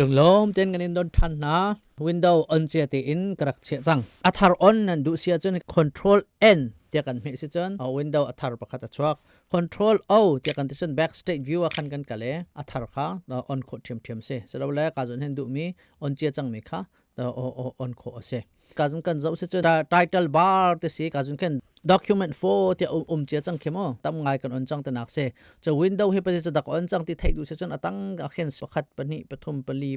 đường lom tên cái don than na window on chia thì in karak chia chang athar on nan du sia chun control n tia kan me si chun window athar pakhat achwak control o tia kan tisun backstage view akhan kan kale athar kha on kho thiam se selo la ka jun hen du mi on chia chang mi kha on kho ase ka jun kan zo se chu title bar te si ka jun kan document 4 tia chia chang khemo tam ngai kan on chang ta nak se cho window he pa se dak on chang ti thai du se chun atang a khen pakhat pani pathum pali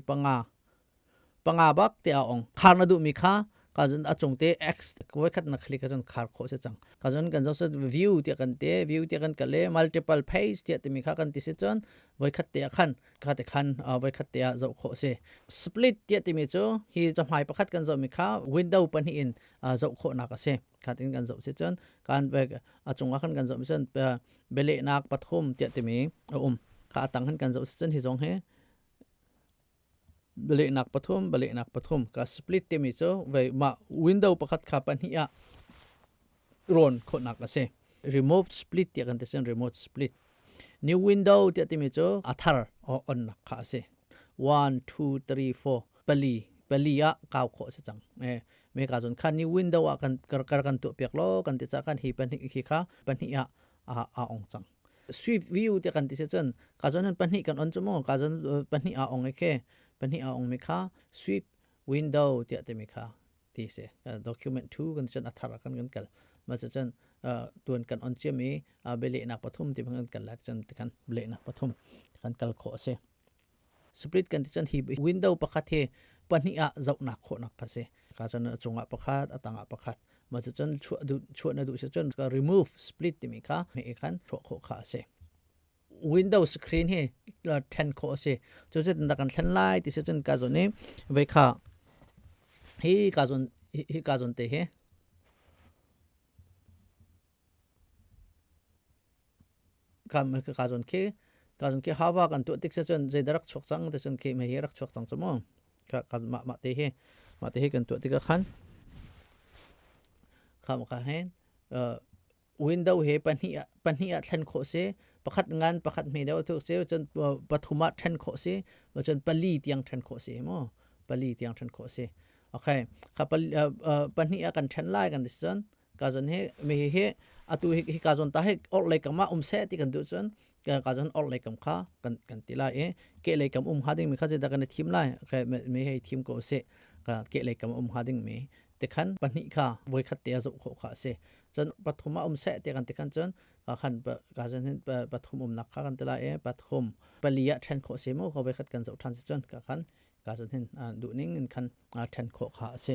panga bak tia ong khar na du mi kha ka jun achung te x ko khat na khli ka jun khar kho se chang ka jun kan zo se view tia kan kale multiple page tia te mi kha kan ti se chon voi khat te khan voi khat te zo kho se split tia te mi chu hi cho mai pakhat kan zo mi kha window pan hi in zo kho na ka se khatin kan zo se chon kan ve achung a khan kan zo mi chon bele nak pathum tia te mi kha tang han kan zo se chon hi jong he balik nak pathum ka split te mi cho ve ma window pakhat kha pan hi a ron kho nak ase remove split te kan te sen remote split new window te te mi cho athar on nak kha ase 1 2 3 4 pali a kaw kho se chang me ka jon khan new window a kan tu pek lo kan te cha kan hi pan hi kha pan hi a ong chang sweep view te kan ti se chen ka jon pan hi kan on chumo ka jon pan hi a ong ke pan hi a ong mi kha sweep window tia te mi kha ti se document 2 kan chen athar kan kal ma chen tuan kan on che mi bele nak pathum ti bang kan la chen kan bele nak pathum kan kal kho se split kan chen hi window pakhat he pan hi a zau nak kho nak ka se ka chen chunga pakhat atanga pakhat ma chen chu na du se chen ka remove split ti mi kha me khan tho kho kha se Windows screen he 10 kho se cho se ta kan thlan lai ti se chen ka zone ve kha hi ka zon te he ka zon ke hawa kan tu tik se chen je darak chok chang te chen ke me he rak chok chang chmo ka ma te he kan tu tik khan kham ka hen window he pan hi a thlan kho se pakhat ngan pakhat me deu tu se chen pathuma then kho se chen pali tiang then kho se mo pali tiang then kho se okay kha pan hi a kan then lai kan chen ka jon he me he atu hi ka jon ta he or lai kama se ti kan du chen ka jon or lai kam kha kan ti lai ke lai kam hading mi kha je da kan thim lai me he thim ko se ka ke lai kam hading me te khan pan hi kha voi khat te zo kho kha se chen pathuma se te kan te khan chen khan ka jan pathum nak kha kan tela pathum palia then kho se mo khove khat kan zo than se chen ka khan ka jan hin du ning in khan then kho kha se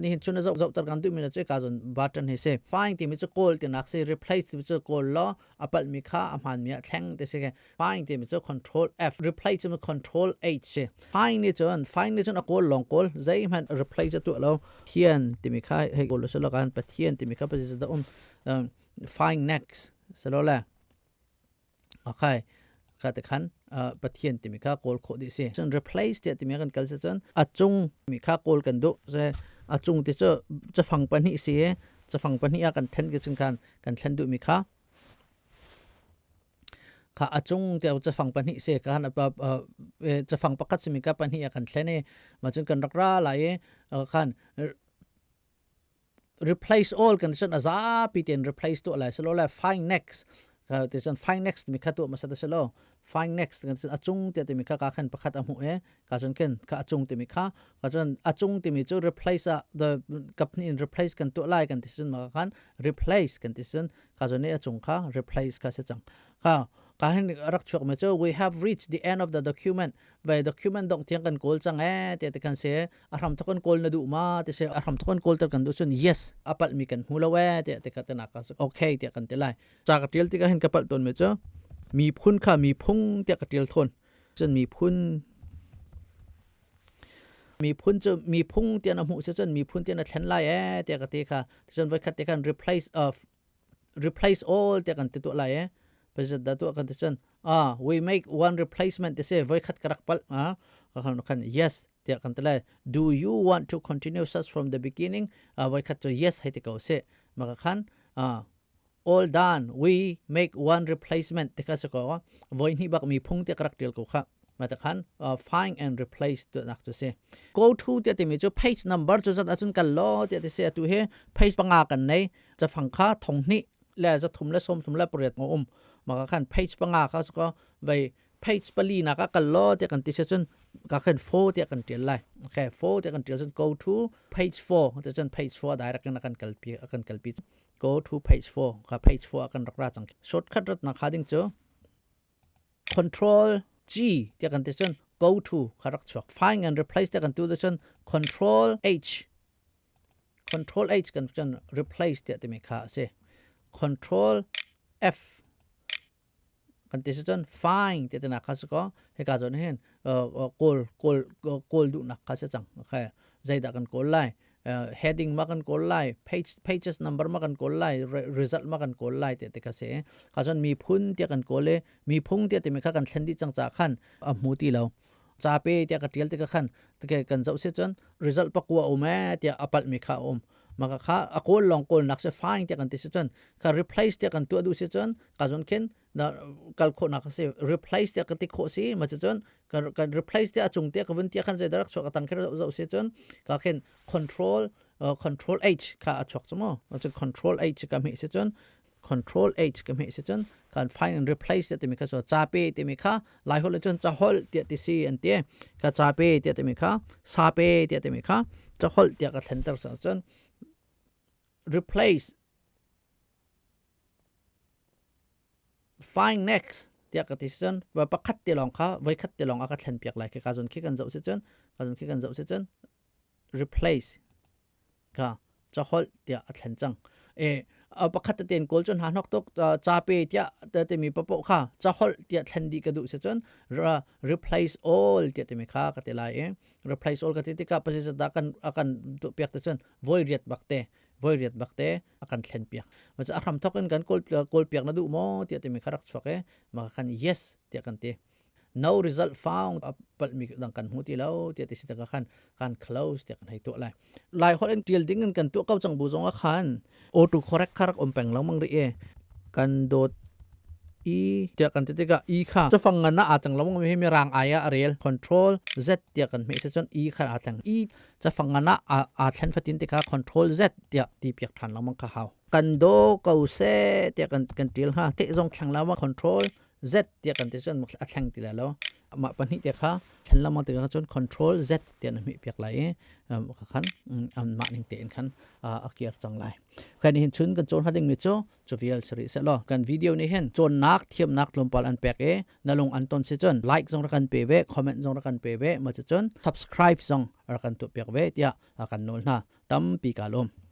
ni hin chuna zo tar kan du mi na che ka jan button he se find ti mi che call ti nak se replace ti che call lo apal mi kha amhan mi thleng te se find ti mi che control f replace mi control h se find ni chon a call long call zai man replace tu lo thian ti mi kha he call so lo kan pa thian ti mi kha pa se da find next salola okay ka te khan pathian ti mi kha kol kho di se chen replace te ti mi kan kal se chen achung mi kha kol kan do se achung ti cha phang pan hi se cha phang pan hi a kan then ke chen kan thlen du mi kha achung te cha phang pan hi se ka na cha phang pakhat se mi ka pan hi a kan thlen ma chen kan rakra la khan replace all condition aza piten replace to la selo la find next ka te chen find next mi khatu ma sa selo find next kan achung te mi kha ka khan pakhat amu ka chen ken ka achung te mi kha ka chen achung te mi chu replace the company in replace kan to lai kan chen ma khan replace kan chen ka chen achung kha replace ka se chang ka hin rak chok me chu we have reached the end of the document ve document dong tiang kan kol chang te kan se aram thakon kol na du ma te se aram thakon kol tar kan du chun yes apal mi kan hulawe te ka te na ka okay te kan te lai cha ka tel ti ka hin ka pal ton me chu mi phun kha mi phung te ka tel thon chun mi phun chu mi phung te na mu se chun mi phun te na thlen lai te ka te kha chun vai khat te kan replace all te kan te to lai Pesa datu akan tesan we make one replacement they say voi khat karak pal kan yes dia akan tela do you want to continue search from the beginning voi khat to yes hai te ko se maka khan all done we make one replacement te ka se ko voi ni bak mi phung te karak tel ko kha มาจากคันfind and replace ตัวนักตัวเส go to เดี๋ยวที่มีจุด page number จุดจัดจุดกันล้อเดี๋ยวที่เสียตัวเฮ page ปังอากันในจะฟังค่าทงนี้แล้วจะทุ่มและส้มทุ่มและเปรียดงอมมาคัน page ปังอาเขาก็ไป page ปลีนักกันล้อเดี๋ยวกันที่เสียจนก็ขึ้น4เดี๋ยวกันเดียวไล่โอเค4เดี๋ยวกันเดียวจน go to page 4จะจน page 4ได้รักกันกันกัลปี go to page 4ค่ะ page 4กันรักราจัง shortcut รัดนักหาดิ้งเจอ control G เดี๋ยวกันที่จน go to ค่ะรักชัว find and replace เดี๋ยวกันตัวจน control H กันจน replace เดี๋ยวที่มีค่าเส control F กันที่จน find เดี๋ยวที่นักข้าศึกให้การจนเห็นgoal ดูนักข้าศึกจังโอเคใจดักกัน goal ไล่heading มากัน goal ไล่ pages number มากัน goal ไล่ result มากัน goal ไล่เดี๋ยวที่ข้าเสข้าจนมีพุ่นเดี๋ยวกัน goal เลยมีพุ่งเดี๋ยวที่มีข้ากันเส้นที่จังจากขันมูตีเราจ่าเป้เดี๋ยวกันเดียวที่ขันที่กันเจ้าเสียจน result ปักวัวอมเดี๋ยวอัปมีข้าอมมาข้าgoal ลอง goal นักเสีย find เดี๋ยวกันที่เสียจนข้า replace เดี๋ยวกันตัวดูเสียจนข้าจนเข็นนะกัลโคนักเสีย replace เดี๋ยวกันที่โคสีมาจนกัน replace เดี๋ยวจุงเดี๋ยวกันวันเดี๋ยวขันใจดักชกตังแค่เราเสียจนข้าเข็น control H ข้าชกสมอมาจน control H ก็มีเสียจน control H ก็มีเสียจนการ find and replace เดี๋ยวที่มีข้าส่วนจ่าเป้เดี๋ยวมีข้าหลายคนเลยจนจะ hold เดี๋ยวที่ซีอันเดียข้าจ่าเป้เดี๋ยวที่มีข้าซาเป้เดี๋ยวที่มีข้าจะ hold เดี๋ยวกัน center ส่วนจน replace find next เดี๋ยวกันที่จนว่าประคัดเดี๋ยวลองข้าไว้คัดเดี๋ยวลองอาการเห็นเปียกไหลข้าจนคิดกันเจ้าเสียจนข้าจนคิดกันเจ้าเสียจน replace ก็จะ hold เดี๋ยวเห็นจังประคัดเตียน goal จนหานกตกจ่าเป้เดี๋ยวมีปะปะข้าจะ hold เดี๋ยวเห็นดีกระดูเสียจน replace all เดี๋ยวมีข้าก็เดี๋ยวไล่replace all ก็เดี๋ยวข้าประสิทธิ์ดักกันอาการตัวเปียกเดี๋ยวจน void บักเตอาการเห็นเปียกมันจะอารมณ์ทอกกัน goal เปียกนะดูโมเดี๋ยวมีข้ารักชัวมาคัน yes เดี๋ยวกันเต no result found ปัดมีดังกันหูที่แล้วเดี๋ยวที่สิจะกันการ close เดี๋ยวกันให้ตัวไล่คนเดียลดิ้งกันตัวเขาจังบูจงว่าคัน auto correct ข้ารักอมแปงแล้วมั่งเรียกันโดดเดี๋ยวกันที่ก็ ค่ะจะฟังกันนะอาจจะเราไม่มีรางอายะเรียล control Z เดี๋ยวกันไม่ใช่จนค่ะอาจจะจะฟังกันนะอาจจะฟังตินที่ก็ control Z เดี๋ยวที่เปียกทันเรามั่งข้าวกันโดก็เสเดี๋ยวกันที่ละที่จงช่างเราว่า control Z เดี๋ยวกันที่จนอาจช่างที่แล้วมาปัญหาเดี๋ยวค่ะฉันเรามาถึงจน control Z เดี๋ยวนั้นมีเปียกไหลขันมาหนึ่งเตียนขันเกียร์จังไรแค่นี้เห็นชุนกันโจนหัดยังมีโจวิลสริเสร็จแล้วกันวิดีโอนี้เห็นโจนนักเทียมนักลมปอลอันแปกนั่งลงอันต้นเสจนไลค์จงรักกันเปเวคอมเมนต์จงรักกันเปเวมาจน subscribe จงรักกันตัวเปียกเวเดียรักกันโน่นนะตั้มปีกาลม